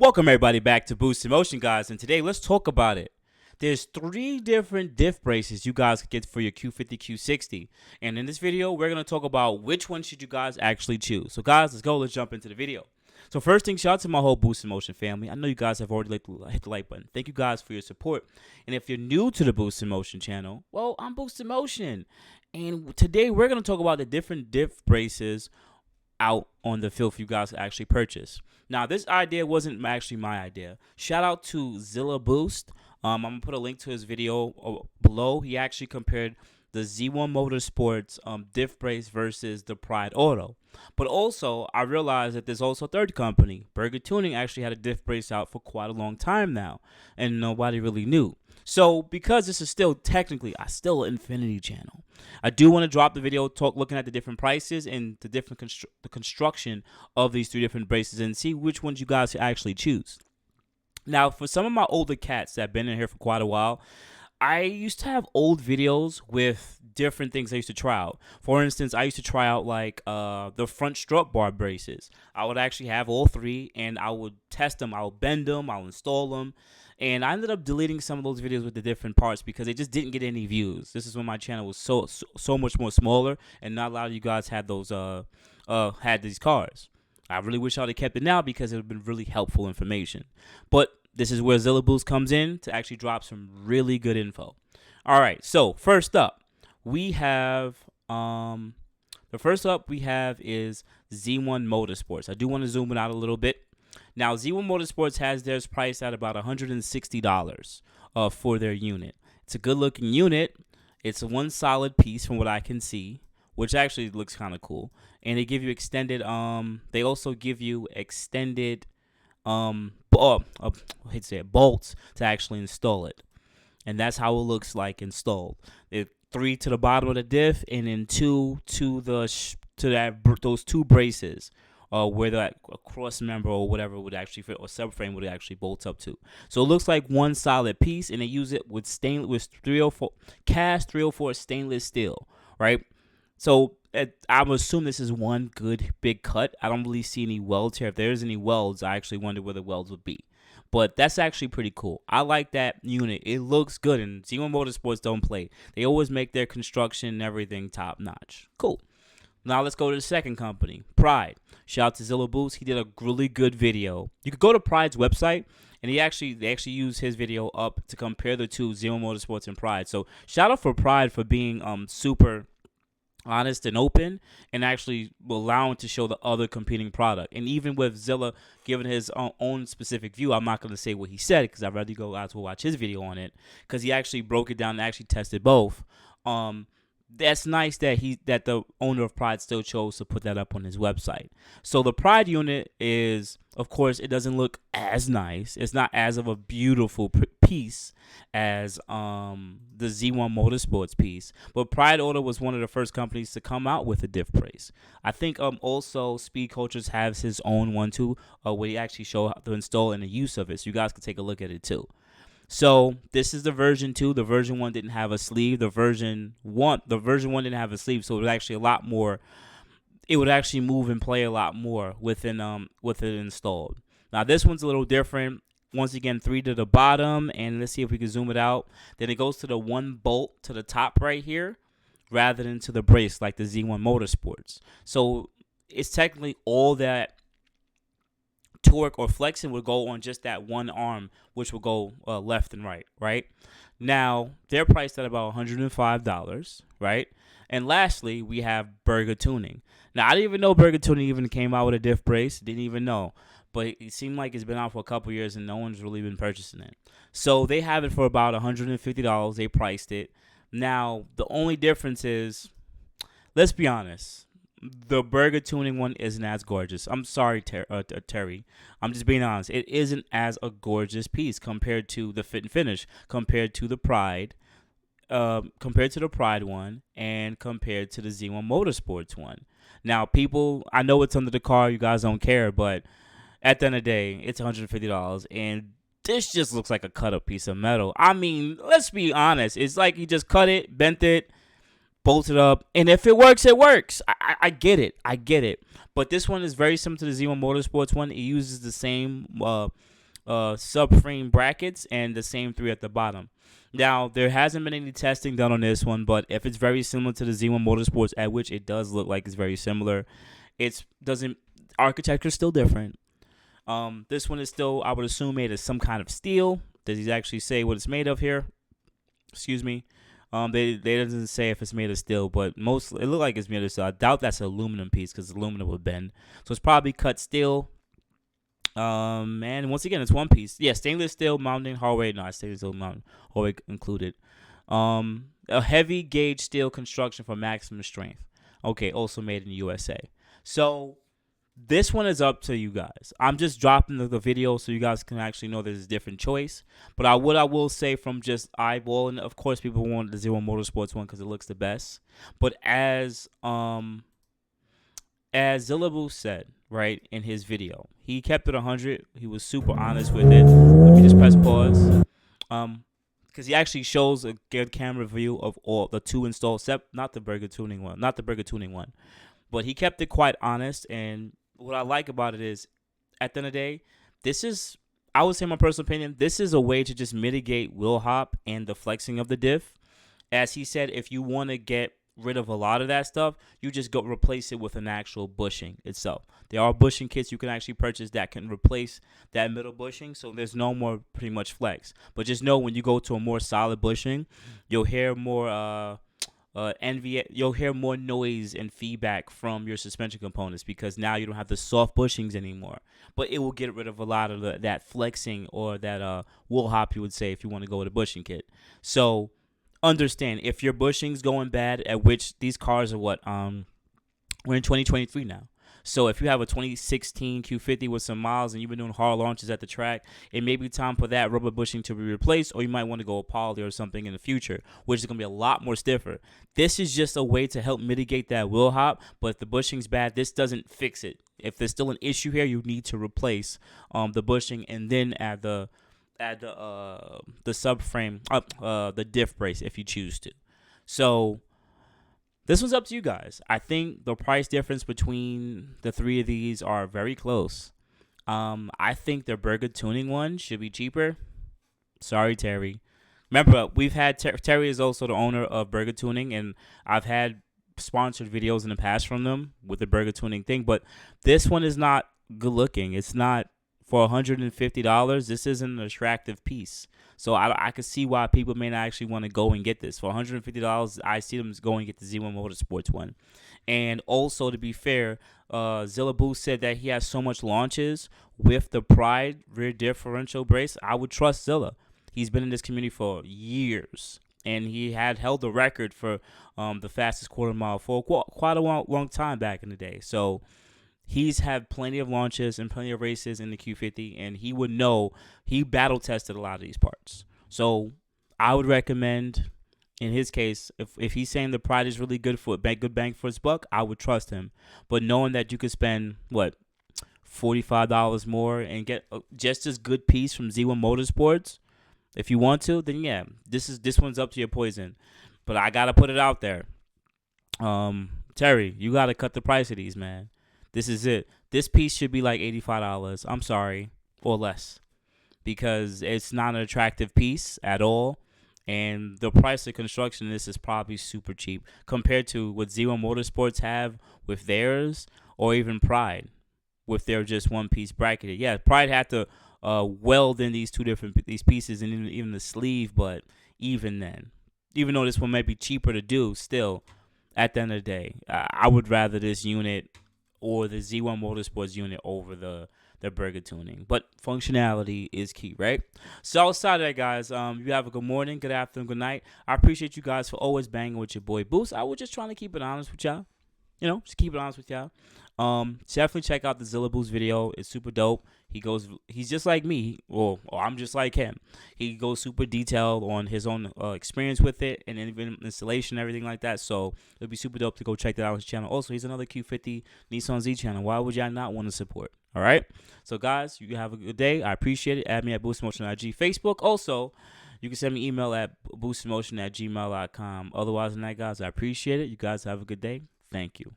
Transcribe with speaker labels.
Speaker 1: Welcome everybody back to Boost in Motion, guys, and today let's talk about it. There's 3 different diff braces you guys can get for your Q50 Q60, and in this video we're going to talk about which one should you guys actually choose. So guys, let's jump into the video. So first thing, shout out to my whole Boost in Motion family. I know you guys have already hit the like button. Thank you guys for your support. And if you're new to the Boost in Motion channel, well, I'm Boost in Motion, and today we're going to talk about the different diff braces out on the field for you guys to actually purchase. Now, this idea wasn't actually my idea. Shout out to Zilla Boost. I'm going to put a link to his video below. He actually compared the Z1 Motorsports diff brace versus the Pride Auto. But also, I realized that there's also a third company. Burger Tuning actually had a diff brace out for quite a long time now, and nobody really knew. So, because this is still technically still an Infinity channel, I do want to drop the video looking at the different prices and the different the construction of these 3 different braces and see which ones you guys should actually choose. Now, for some of my older cats that have been in here for quite a while, I used to have old videos with different things I used to try out. For instance, I used to try out like the front strut bar braces. I would actually have all 3 and I would test them. I would bend them. I would install them. And I ended up deleting some of those videos with the different parts because they just didn't get any views. This is when my channel was so much more smaller and not a lot of you guys had those had these cars. I really wish I would have kept it now because it would have been really helpful information. But this is where Zilla Boost comes in to actually drop some really good info. All right, so first up, we have is Z1 Motorsports. I do want to zoom it out a little bit. Now, Z1 Motorsports has theirs priced at about $160 for their unit. It's a good-looking unit. It's one solid piece from what I can see, which actually looks kind of cool. And they give you extended. They also give you extended bolts to actually install it, and that's how it looks like installed. 3 to the bottom of the diff, and then 2 to those 2 braces. Where that cross member or whatever would actually fit, or subframe would actually bolt up to. So it looks like one solid piece, and they use it with cast 304 stainless steel, right? So I would assume this is one good big cut. I don't really see any welds here. If there's any welds, I actually wonder where the welds would be. But that's actually pretty cool. I like that unit. It looks good, and Z1 Motorsports don't play. They always make their construction and everything top notch. Cool. Now let's go to the second company, Pride. Shout out to Zilla Boost. He did a really good video. You could go to Pride's website, and they actually used his video up to compare the 2, Z1 Motorsports and Pride. So shout out for Pride for being super honest and open, and actually allowing to show the other competing product. And even with Zilla giving his own specific view, I'm not going to say what he said because I'd rather go out to watch his video on it, because he actually broke it down and actually tested both. That's nice that the owner of Pride still chose to put that up on his website. So the Pride unit is, of course, it doesn't look as nice. It's not as of a beautiful piece as the Z1 Motorsports piece. But Pride Auto was one of the first companies to come out with a diff brace. I think also Speed Cultures has his own one too, where he actually show how to install and the use of it. So you guys can take a look at it too. So this is the version 2. The version 1 didn't have a sleeve. The version 1 didn't have a sleeve, so it was actually a lot more. It would actually move and play a lot more with it installed. Now this one's a little different. Once again, 3 to the bottom, and let's see if we can zoom it out. Then it goes to the 1 bolt to the top right here, rather than to the brace like the Z1 Motorsports. So it's technically all that torque or flexing would go on just that one arm, which will go left and right. Now, they're priced at about $105, right? And lastly, we have Burger Tuning. Now, I didn't even know Burger Tuning even came out with a diff brace. Didn't even know. But it seemed like it's been out for a couple years and no one's really been purchasing it. So they have it for about $150. They priced it. Now, the only difference is, let's be honest, the Burger Tuning one isn't as gorgeous. I'm sorry, Terry. I'm just being honest. It isn't as a gorgeous piece compared to the fit and finish, compared to the Pride one, and compared to the Z1 Motorsports one. Now, people, I know it's under the car. You guys don't care, but at the end of the day, it's $150, and this just looks like a cut-up piece of metal. I mean, let's be honest. It's like you just cut it, bent it, bolted up, and if it works, it works. I get it. I get it. But this one is very similar to the Z1 Motorsports one. It uses the same subframe brackets and the same three at the bottom. Now, there hasn't been any testing done on this one, but if it's very similar to the Z1 Motorsports, at which it does look like it's very similar, it doesn't. Architecture is still different. This one is still, I would assume, made of some kind of steel. Does he actually say what it's made of here? Excuse me. They doesn't say if it's made of steel, but most it look like it's made of steel. I doubt that's an aluminum piece because aluminum would bend. So it's probably cut steel. And once again, it's one piece. Yeah, stainless steel mounting hardware. No, stainless steel mounting hardware included. A heavy gauge steel construction for maximum strength. Okay, also made in the USA. So this one is up to you guys. I'm just dropping the video so you guys can actually know there's a different choice. But what I will say from just eyeballing, of course, people want the Z1 Motorsports one because it looks the best. But as Zilla said, right, in his video, he kept it 100. He was super honest with it. Let me just press pause. Because he actually shows a good camera view of all the two installed, except not the burger tuning one. But he kept it quite honest, and what I like about it is, at the end of the day, this is, I would say my personal opinion, this is a way to just mitigate wheel hop and the flexing of the diff. As he said, if you want to get rid of a lot of that stuff, you just go replace it with an actual bushing itself. There are bushing kits you can actually purchase that can replace that middle bushing, so there's no more pretty much flex. But just know when you go to a more solid bushing, you'll hear more you'll hear more noise and feedback from your suspension components because now you don't have the soft bushings anymore. But it will get rid of a lot of that flexing or that wheel hop, you would say, if you want to go with a bushing kit. So understand, if your bushing's going bad, at which these cars are what we're in 2023 now. So if you have a 2016 Q50 with some miles and you've been doing hard launches at the track, it may be time for that rubber bushing to be replaced, or you might want to go a poly or something in the future, which is going to be a lot more stiffer. This is just a way to help mitigate that wheel hop, but if the bushing's bad, this doesn't fix it. If there's still an issue here, you need to replace the bushing and then add the subframe, the diff brace if you choose to. So this one's up to you guys. I think the price difference between the three of these are very close. I think the burger tuning one should be cheaper. Sorry, Terry. Remember, we've had Terry is also the owner of Burger Tuning, and I've had sponsored videos in the past from them with the burger tuning thing. But this one is not good looking. It's not. For $150, this isn't an attractive piece. So I could see why people may not actually want to go and get this. For $150, I see them going and get the Z1 Motorsports one. And also, to be fair, Zilla Boost said that he has so much launches with the Pride rear differential brace. I would trust Zilla. He's been in this community for years. And he had held the record for the fastest quarter mile for quite a long time back in the day. So he's had plenty of launches and plenty of races in the Q50, and he would know. He battle tested a lot of these parts. So I would recommend, in his case, if he's saying the Pride is really good good bang for his buck, I would trust him. But knowing that you could spend, $45 more and get just as good piece from Z1 Motorsports, if you want to, then yeah, this one's up to your poison. But I got to put it out there. Terry, you got to cut the price of these, man. This is it. This piece should be like $85. I'm sorry, or less, because it's not an attractive piece at all. And the price of construction of this is probably super cheap compared to what Z1 Motorsports have with theirs, or even Pride with their just one piece bracketed. Yeah, Pride had to weld in these these pieces and even the sleeve, but even then, even though this one might be cheaper to do, still, at the end of the day, I would rather this unit or the Z1 Motorsports unit over the burger tuning. But functionality is key, right? So outside of that, guys, you have a good morning, good afternoon, good night. I appreciate you guys for always banging with your boy Boost. I was just trying to keep it honest with y'all. Just keep it honest with y'all. Definitely check out the Zilla Boost video. It's super dope. He's just like me, or I'm just like him. He goes super detailed on his own experience with it and even installation and everything like that. So it'll be super dope to go check that out on his channel. Also, he's another Q50 Nissan Z channel. Why would y'all not want to support? All right. So guys, you have a good day. I appreciate it. Add me at boostinmotion IG, Facebook. Also, You can send me email at boostinmotion@gmail.com. Otherwise than that, guys, I appreciate it. You guys have a good day. Thank you.